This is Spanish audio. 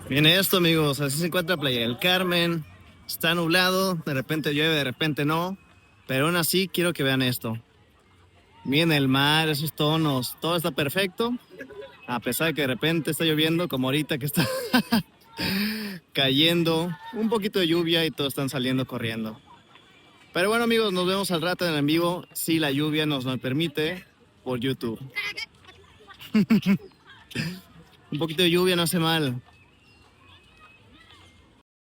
Viene esto, amigos. Así se encuentra Playa del Carmen. Está nublado, de repente llueve, de repente no. Pero aún así quiero que vean esto. Miren el mar, esos tonos, todo está perfecto. A pesar de que de repente está lloviendo, como ahorita que está cayendo un poquito de lluvia y todos están saliendo corriendo. Pero bueno, amigos, nos vemos al rato en el en vivo, si la lluvia nos lo permite, por YouTube. Un poquito de lluvia no hace mal.